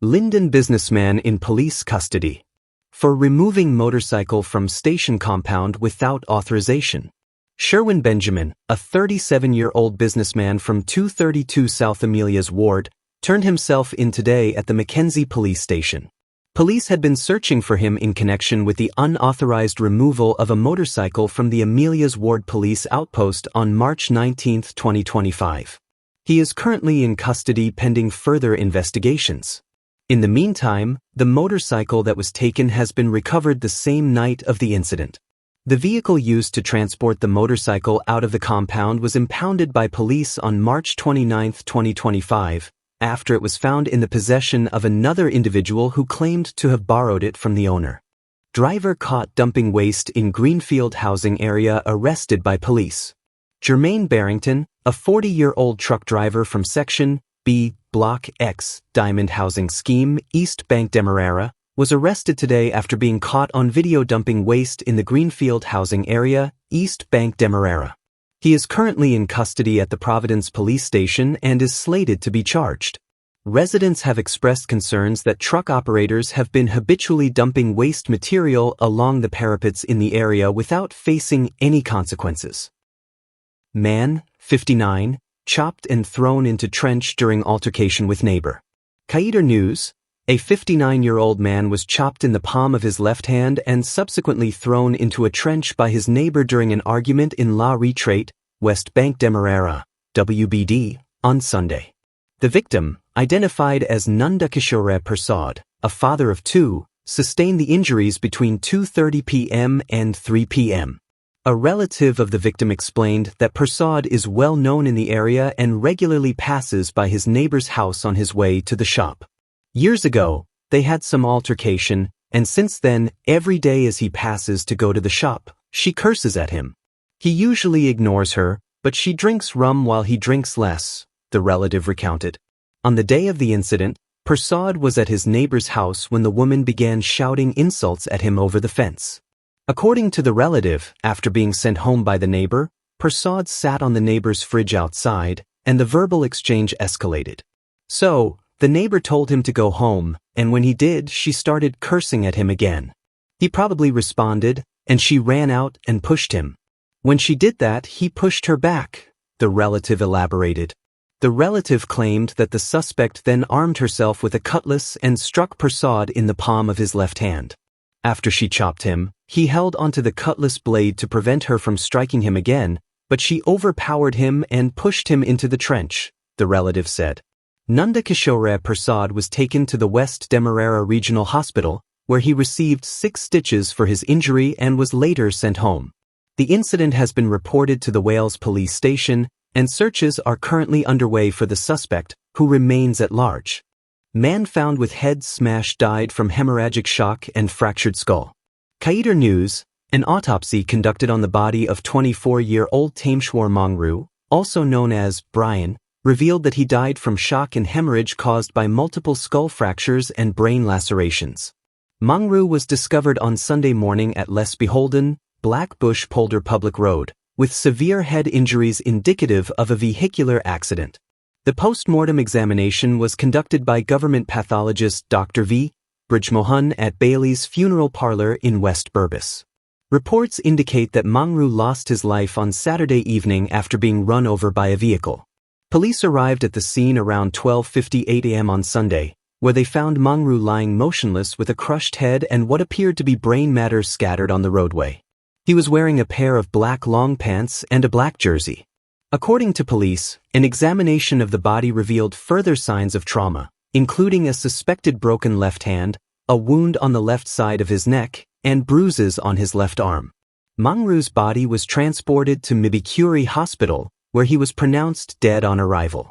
Linden businessman in police custody for removing motorcycle from station compound without authorization. Sherwin Benjamin, a 37-year-old businessman from 232 South Amelia's ward, turned himself in today at the Mackenzie police station. Police had been searching for him in connection with the unauthorized removal of a motorcycle from the Amelia's ward police outpost on March 19, 2025. He is currently in custody pending further investigations. In the meantime, the motorcycle that was taken has been recovered the same night of the incident. The vehicle used to transport the motorcycle out of the compound was impounded by police on March 29, 2025, after it was found in the possession of another individual who claimed to have borrowed it from the owner. Driver caught dumping waste in Greenfield housing area arrested by police. Jermaine Barrington, a 40-year-old truck driver from Section B, Block X, Diamond Housing Scheme, East Bank Demerara, was arrested today after being caught on video dumping waste in the Greenfield housing area, East Bank Demerara. He is currently in custody at the Providence Police Station and is slated to be charged. Residents have expressed concerns that truck operators have been habitually dumping waste material along the parapets in the area without facing any consequences. Man, 59, chopped and thrown into trench during altercation with neighbor. Kaider News, a 59-year-old man was chopped in the palm of his left hand and subsequently thrown into a trench by his neighbor during an argument in La Retraite, West Bank Demerara, WBD, on Sunday. The victim, identified as Nanda Kishore Prasad, a father of two, sustained the injuries between 2:30 p.m. and 3 p.m. A relative of the victim explained that Prasad is well known in the area and regularly passes by his neighbor's house on his way to the shop. Years ago, they had some altercation, and since then, every day as he passes to go to the shop, she curses at him. He usually ignores her, but she drinks rum while he drinks less, the relative recounted. On the day of the incident, Prasad was at his neighbor's house when the woman began shouting insults at him over the fence. According to the relative, after being sent home by the neighbor, Prasad sat on the neighbor's fridge outside, and the verbal exchange escalated. So, the neighbor told him to go home, and when he did, she started cursing at him again. He probably responded, and she ran out and pushed him. When she did that, he pushed her back, the relative elaborated. The relative claimed that the suspect then armed herself with a cutlass and struck Prasad in the palm of his left hand. After she chopped him, he held onto the cutlass blade to prevent her from striking him again, but she overpowered him and pushed him into the trench, the relative said. Nanda Kishore Prasad was taken to the West Demerara Regional Hospital, where he received 6 stitches for his injury and was later sent home. The incident has been reported to the Wales Police Station, and searches are currently underway for the suspect, who remains at large. Man found with head smash died from hemorrhagic shock and fractured skull. Kaider News, an autopsy conducted on the body of 24-year-old Tameshwar Mongru, also known as Brian, revealed that he died from shock and hemorrhage caused by multiple skull fractures and brain lacerations. Mongru was discovered on Sunday morning at Les Beholden, Blackbush Polder Public Road, with severe head injuries indicative of a vehicular accident. The post-mortem examination was conducted by government pathologist Dr. V. Bridgemohan at Bailey's Funeral Parlor in West Burbus. Reports indicate that Mongru lost his life on Saturday evening after being run over by a vehicle. Police arrived at the scene around 12:58 a.m. on Sunday, where they found Mongru lying motionless with a crushed head and what appeared to be brain matter scattered on the roadway. He was wearing a pair of black long pants and a black jersey. According to police, an examination of the body revealed further signs of trauma, including a suspected broken left hand, a wound on the left side of his neck, and bruises on his left arm. Mongru's body was transported to Mibikuri Hospital, where he was pronounced dead on arrival.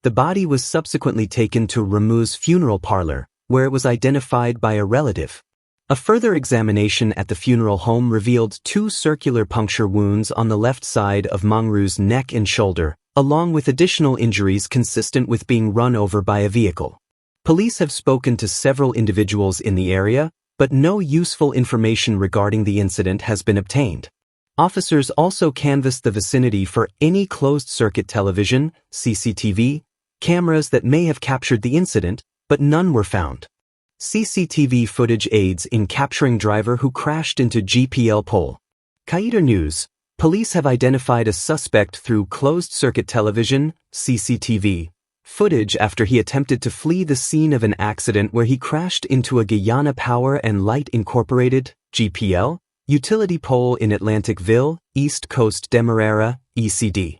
The body was subsequently taken to Ramu's funeral parlor, where it was identified by a relative. A further examination at the funeral home revealed 2 circular puncture wounds on the left side of Mongru's neck and shoulder, along with additional injuries consistent with being run over by a vehicle. Police have spoken to several individuals in the area, but no useful information regarding the incident has been obtained. Officers also canvassed the vicinity for any closed-circuit television, CCTV, cameras that may have captured the incident, but none were found. CCTV footage aids in capturing driver who crashed into GPL pole. Guyana News. Police have identified a suspect through closed-circuit television, CCTV, footage after he attempted to flee the scene of an accident where he crashed into a Guyana Power and Light Incorporated, GPL, utility pole in Atlanticville, East Coast Demerara, ECD.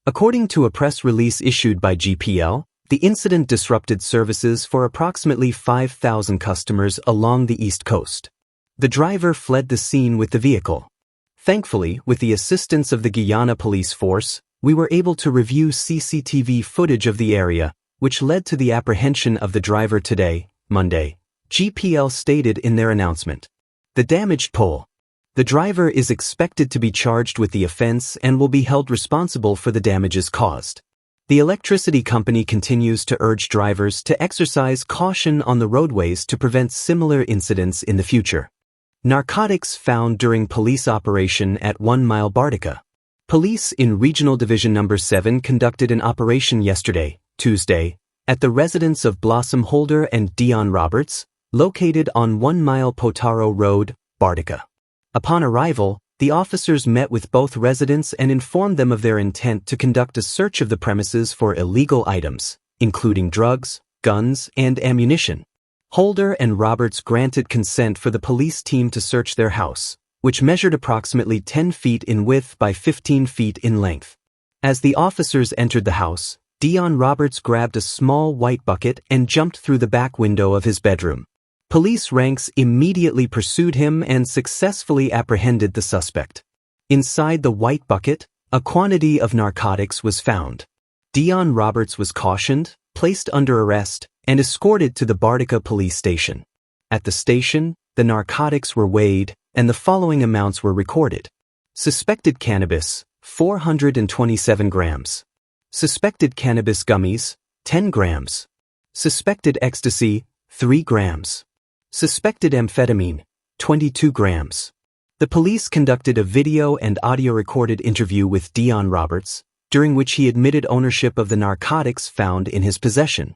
According to a press release issued by GPL, the incident disrupted services for approximately 5,000 customers along the East Coast. The driver fled the scene with the vehicle. Thankfully, with the assistance of the Guyana Police Force, we were able to review CCTV footage of the area, which led to the apprehension of the driver today, Monday, GPL stated in their announcement. The damaged pole. The driver is expected to be charged with the offense and will be held responsible for the damages caused. The electricity company continues to urge drivers to exercise caution on the roadways to prevent similar incidents in the future. Narcotics found during police operation at 1 Mile Bartica. Police in Regional Division No. 7 conducted an operation yesterday, Tuesday, at the residence of Blossom Holder and Dion Roberts, located on 1 Mile Potaro Road, Bartica. Upon arrival, the officers met with both residents and informed them of their intent to conduct a search of the premises for illegal items, including drugs, guns, and ammunition. Holder and Roberts granted consent for the police team to search their house, which measured approximately 10 feet in width by 15 feet in length. As the officers entered the house, Dion Roberts grabbed a small white bucket and jumped through the back window of his bedroom. Police ranks immediately pursued him and successfully apprehended the suspect. Inside the white bucket, a quantity of narcotics was found. Dion Roberts was cautioned, placed under arrest, and escorted to the Bartica police station. At the station, the narcotics were weighed, and the following amounts were recorded. Suspected cannabis, 427 grams. Suspected cannabis gummies, 10 grams. Suspected ecstasy, 3 grams. Suspected amphetamine, 22 grams. The police conducted a video and audio-recorded interview with Dion Roberts, during which he admitted ownership of the narcotics found in his possession.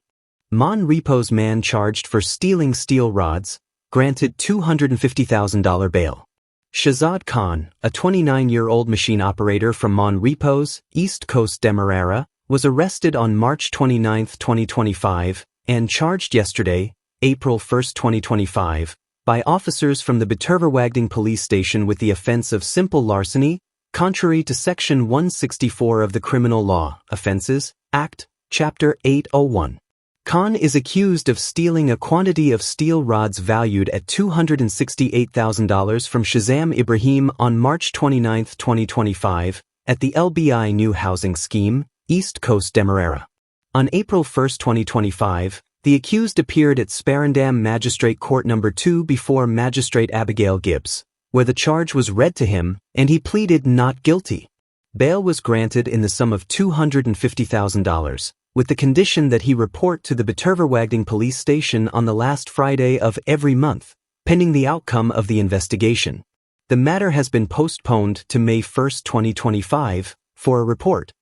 Mon Repo's man charged for stealing steel rods, granted $250,000 bail. Shahzad Khan, a 29-year-old machine operator from Mon Repo's, East Coast Demerara, was arrested on March 29, 2025, and charged yesterday, April 1, 2025, by officers from the Bitterverwagding police station with the offense of simple larceny, contrary to Section 164 of the Criminal Law, Offences, Act, Chapter 801. Khan is accused of stealing a quantity of steel rods valued at $268,000 from Shazam Ibrahim on March 29, 2025, at the LBI New Housing Scheme, East Coast Demerara. On April 1, 2025, the accused appeared at Sparendam Magistrate Court No. 2 before Magistrate Abigail Gibbs, where the charge was read to him, and he pleaded not guilty. Bail was granted in the sum of $250,000, with the condition that he report to the Bitterverwagding police station on the last Friday of every month, pending the outcome of the investigation. The matter has been postponed to May 1, 2025, for a report.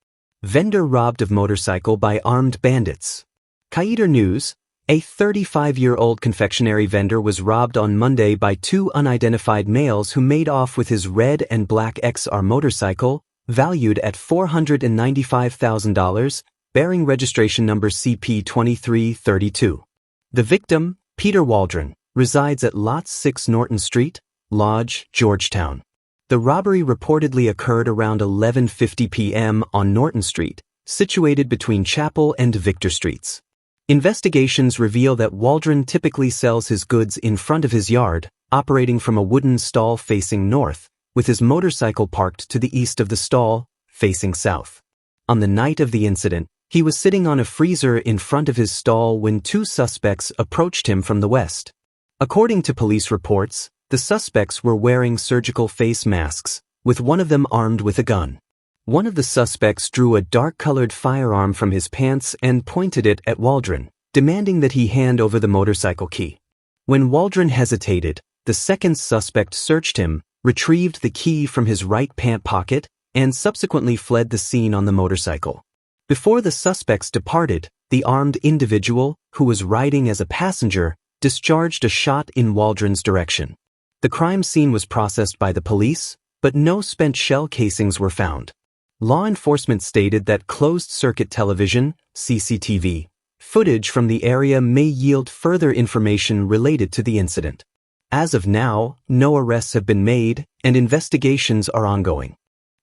Vendor robbed of motorcycle by armed bandits. Guyana News. A 35-year-old confectionery vendor was robbed on Monday by 2 unidentified males who made off with his red and black XR motorcycle, valued at $495,000, bearing registration number CP2332. The victim, Peter Waldron, resides at Lot 6 Norton Street, Lodge, Georgetown. The robbery reportedly occurred around 11:50 p.m. on Norton Street, situated between Chapel and Victor Streets. Investigations reveal that Waldron typically sells his goods in front of his yard, operating from a wooden stall facing north, with his motorcycle parked to the east of the stall, facing south. On the night of the incident, he was sitting on a freezer in front of his stall when 2 suspects approached him from the west. According to police reports, the suspects were wearing surgical face masks, with one of them armed with a gun. One of the suspects drew a dark-colored firearm from his pants and pointed it at Waldron, demanding that he hand over the motorcycle key. When Waldron hesitated, the second suspect searched him, retrieved the key from his right pant pocket, and subsequently fled the scene on the motorcycle. Before the suspects departed, the armed individual, who was riding as a passenger, discharged a shot in Waldron's direction. The crime scene was processed by the police, but no spent shell casings were found. Law enforcement stated that closed-circuit television, CCTV, footage from the area may yield further information related to the incident. As of now, no arrests have been made, and investigations are ongoing.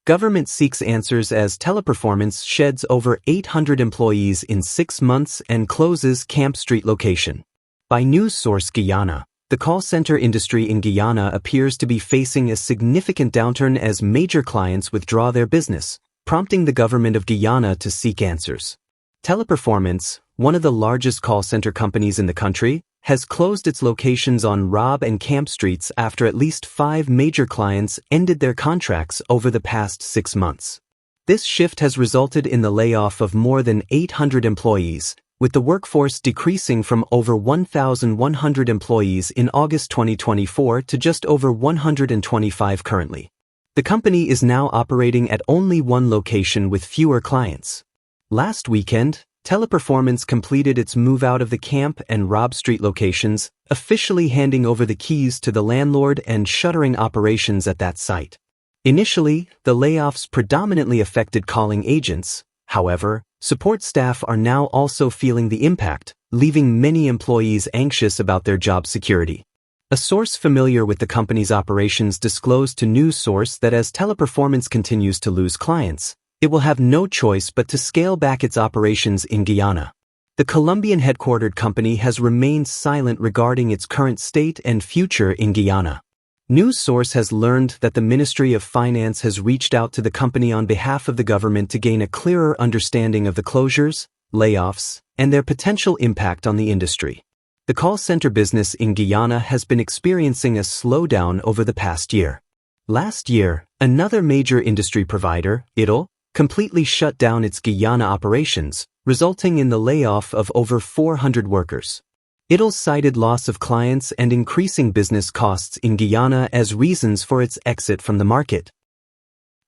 Government seeks answers as Teleperformance sheds over 800 employees in 6 months and closes Camp Street location. By news source Guyana, the call center industry in Guyana appears to be facing a significant downturn as major clients withdraw their business, prompting the government of Guyana to seek answers. Teleperformance, one of the largest call center companies in the country, has closed its locations on Rob and Camp Streets after at least 5 major clients ended their contracts over the past 6 months. This shift has resulted in the layoff of more than 800 employees, with the workforce decreasing from over 1,100 employees in August 2024 to just over 125 currently. The company is now operating at only one location with fewer clients. Last weekend, Teleperformance completed its move out of the Camp and Rob Street locations, officially handing over the keys to the landlord and shuttering operations at that site. Initially, the layoffs predominantly affected calling agents. However, support staff are now also feeling the impact, leaving many employees anxious about their job security. A source familiar with the company's operations disclosed to news source that as Teleperformance continues to lose clients, it will have no choice but to scale back its operations in Guyana. The Colombian-headquartered company has remained silent regarding its current state and future in Guyana. News source has learned that the Ministry of Finance has reached out to the company on behalf of the government to gain a clearer understanding of the closures, layoffs, and their potential impact on the industry. The call center business in Guyana has been experiencing a slowdown over the past year. Last year, another major industry provider, ITL, completely shut down its Guyana operations, resulting in the layoff of over 400 workers. ITL cited loss of clients and increasing business costs in Guyana as reasons for its exit from the market.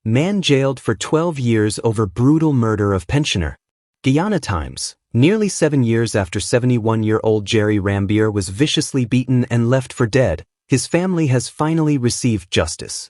Man jailed for 12 years over brutal murder of pensioner. Guyana Times. Nearly 7 years after 71-year-old Jerry Rambier was viciously beaten and left for dead, his family has finally received justice.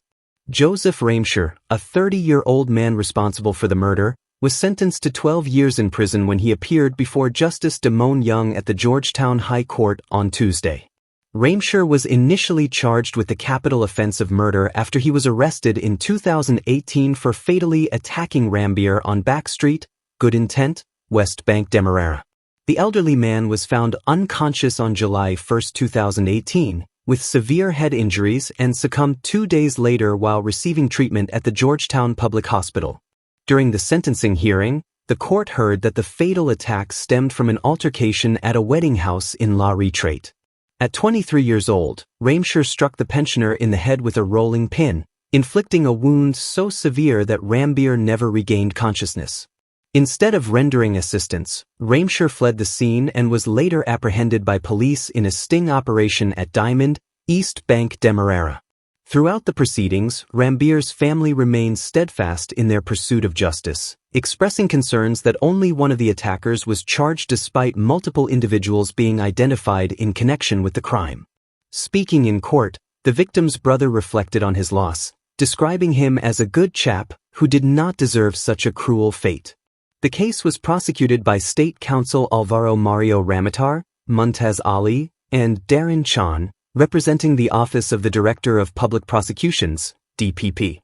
Joseph Ramsher, a 30-year-old man responsible for the murder, was sentenced to 12 years in prison when he appeared before Justice Damone Young at the Georgetown High Court on Tuesday. Ramsher was initially charged with the capital offense of murder after he was arrested in 2018 for fatally attacking Rambier on Back Street, Good Intent, West Bank Demerara. The elderly man was found unconscious on July 1, 2018, with severe head injuries and succumbed 2 days later while receiving treatment at the Georgetown Public Hospital. During the sentencing hearing, the court heard that the fatal attack stemmed from an altercation at a wedding house in La Retraite. At 23 years old, Ramsher struck the pensioner in the head with a rolling pin, inflicting a wound so severe that Rambier never regained consciousness. Instead of rendering assistance, Ramsher fled the scene and was later apprehended by police in a sting operation at Diamond, East Bank Demerara. Throughout the proceedings, Rambier's family remained steadfast in their pursuit of justice, expressing concerns that only one of the attackers was charged despite multiple individuals being identified in connection with the crime. Speaking in court, the victim's brother reflected on his loss, describing him as a good chap who did not deserve such a cruel fate. The case was prosecuted by State Counsel Alvaro Mario Ramatar, Muntaz Ali, and Darren Chan, representing the Office of the Director of Public Prosecutions, DPP.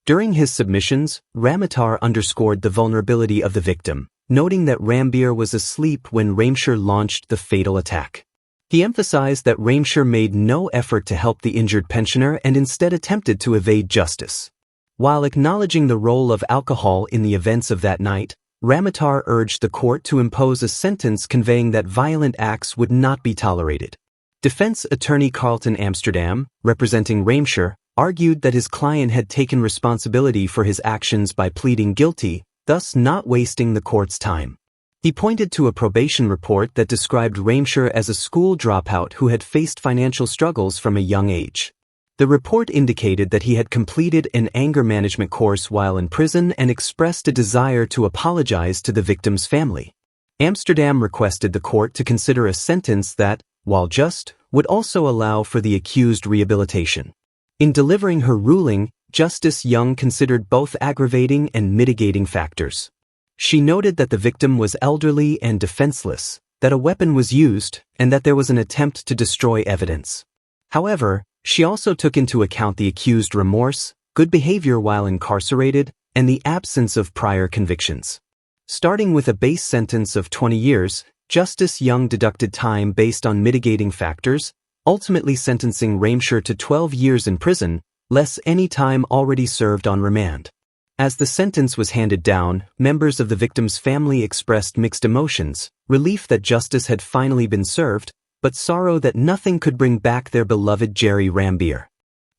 During his submissions, Ramatar underscored the vulnerability of the victim, noting that Rambier was asleep when Ramsher launched the fatal attack. He emphasized that Ramsher made no effort to help the injured pensioner and instead attempted to evade justice. While acknowledging the role of alcohol in the events of that night, Ramatar urged the court to impose a sentence conveying that violent acts would not be tolerated. Defense attorney Carlton Amsterdam, representing Ramsher, argued that his client had taken responsibility for his actions by pleading guilty, thus not wasting the court's time. He pointed to a probation report that described Ramsher as a school dropout who had faced financial struggles from a young age. The report indicated that he had completed an anger management course while in prison and expressed a desire to apologize to the victim's family. Amsterdam requested the court to consider a sentence that, while just, would also allow for the accused rehabilitation. In delivering her ruling, Justice Young considered both aggravating and mitigating factors. She noted that the victim was elderly and defenseless, that a weapon was used, and that there was an attempt to destroy evidence. However, she also took into account the accused remorse, good behavior while incarcerated, and the absence of prior convictions. Starting with a base sentence of 20 years, Justice Young deducted time based on mitigating factors, ultimately sentencing Ramsher to 12 years in prison, less any time already served on remand. As the sentence was handed down, members of the victim's family expressed mixed emotions, relief that justice had finally been served, but sorrow that nothing could bring back their beloved Jerry Rambier.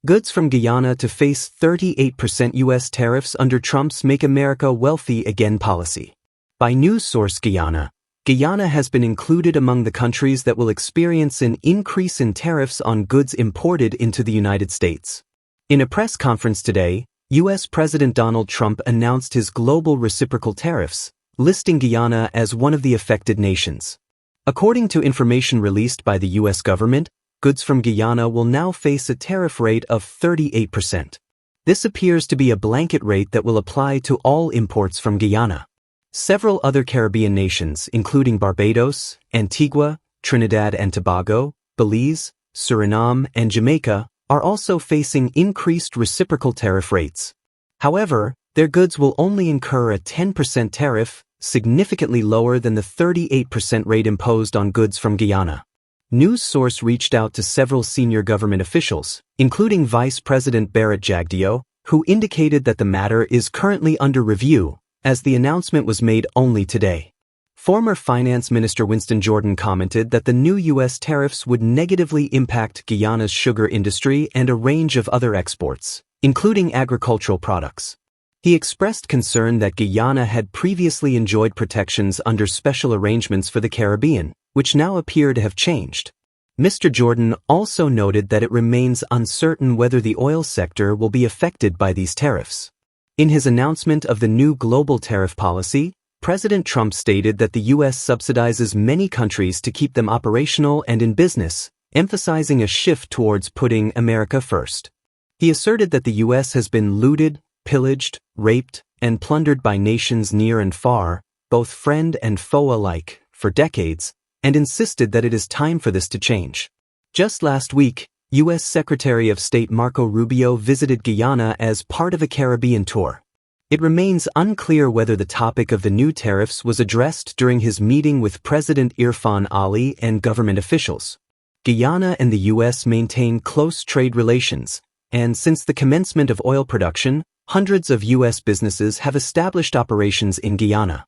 Goods from Guyana to face 38% U.S. tariffs under Trump's Make America Wealthy Again policy. By news source Guyana, Guyana has been included among the countries that will experience an increase in tariffs on goods imported into the United States. In a press conference today, U.S. President Donald Trump announced his global reciprocal tariffs, listing Guyana as one of the affected nations. According to information released by the U.S. government, goods from Guyana will now face a tariff rate of 38%. This appears to be a blanket rate that will apply to all imports from Guyana. Several other Caribbean nations, including Barbados, Antigua, Trinidad and Tobago, Belize, Suriname, and Jamaica, are also facing increased reciprocal tariff rates. However, their goods will only incur a 10% tariff, significantly lower than the 38% rate imposed on goods from Guyana. News source reached out to several senior government officials, including Vice President Barrett Jagdeo, who indicated that the matter is currently under review, as the announcement was made only today. Former Finance Minister Winston Jordan commented that the new U.S. tariffs would negatively impact Guyana's sugar industry and a range of other exports, including agricultural products. He expressed concern that Guyana had previously enjoyed protections under special arrangements for the Caribbean, which now appear to have changed. Mr. Jordan also noted that it remains uncertain whether the oil sector will be affected by these tariffs. In his announcement of the new global tariff policy, President Trump stated that the U.S. subsidizes many countries to keep them operational and in business, emphasizing a shift towards putting America first. He asserted that the U.S. has been looted, pillaged, raped, and plundered by nations near and far, both friend and foe alike, for decades, and insisted that it is time for this to change. Just last week, U.S. Secretary of State Marco Rubio visited Guyana as part of a Caribbean tour. It remains unclear whether the topic of the new tariffs was addressed during his meeting with President Irfan Ali and government officials. Guyana and the U.S. maintain close trade relations, and since the commencement of oil production, hundreds of U.S. businesses have established operations in Guyana.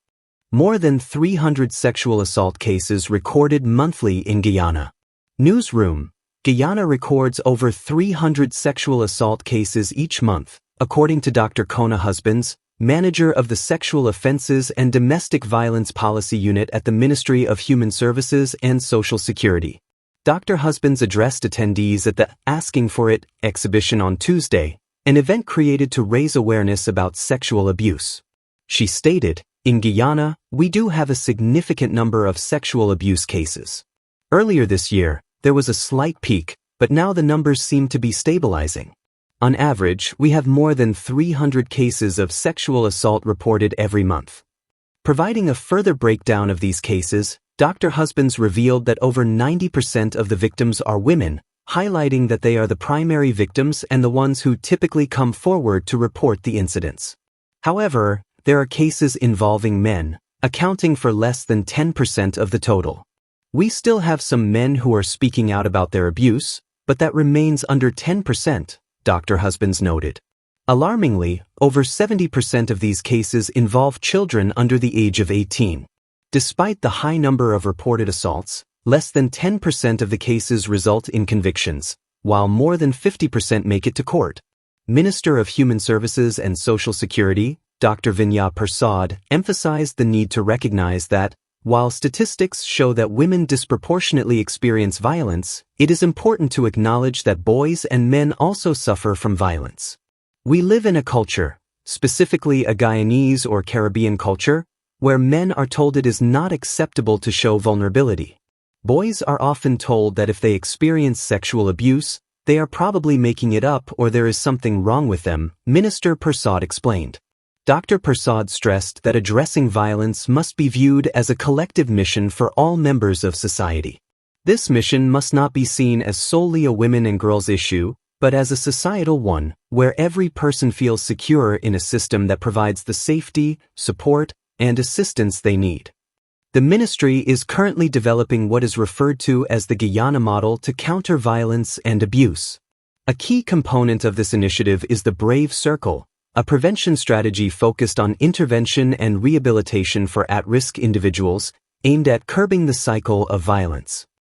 More than 300 sexual assault cases recorded monthly in Guyana. Newsroom: Guyana records over 300 sexual assault cases each month, according to Dr. Kona Husbands, manager of the Sexual Offenses and Domestic Violence Policy Unit at the Ministry of Human Services and Social Security. Dr. Husbands addressed attendees at the Asking for It exhibition on Tuesday, an event created to raise awareness about sexual abuse. She stated, "In Guyana, we do have a significant number of sexual abuse cases. Earlier this year, there was a slight peak, but now the numbers seem to be stabilizing. On average, we have more than 300 cases of sexual assault reported every month." Providing a further breakdown of these cases, Dr. Husbands revealed that over 90% of the victims are women, highlighting that they are the primary victims and the ones who typically come forward to report the incidents. However, there are cases involving men, accounting for less than 10% of the total. "We still have some men who are speaking out about their abuse, but that remains under 10%, Dr. Husbands noted. Alarmingly, over 70% of these cases involve children under the age of 18. Despite the high number of reported assaults, less than 10% of the cases result in convictions, while more than 50% make it to court. Minister of Human Services and Social Security, Dr. Vinaya Persad, emphasized the need to recognize that, While statistics show that women disproportionately experience violence, it is important to acknowledge that boys and men also suffer from violence. We live in a culture, specifically a Guyanese or Caribbean culture, where men are told it is not acceptable to show vulnerability. Boys are often told that if they experience sexual abuse, they are probably making it up or there is something wrong with them, Minister Persaud explained. Dr. Persaud stressed that addressing violence must be viewed as a collective mission for all members of society. This mission must not be seen as solely a women and girls issue, but as a societal one, where every person feels secure in a system that provides the safety, support, and assistance they need. The ministry is currently developing what is referred to as the Guyana model to counter violence and abuse. A key component of this initiative is the Brave Circle, a prevention strategy focused on intervention and rehabilitation for at-risk individuals, aimed at curbing the cycle of violence.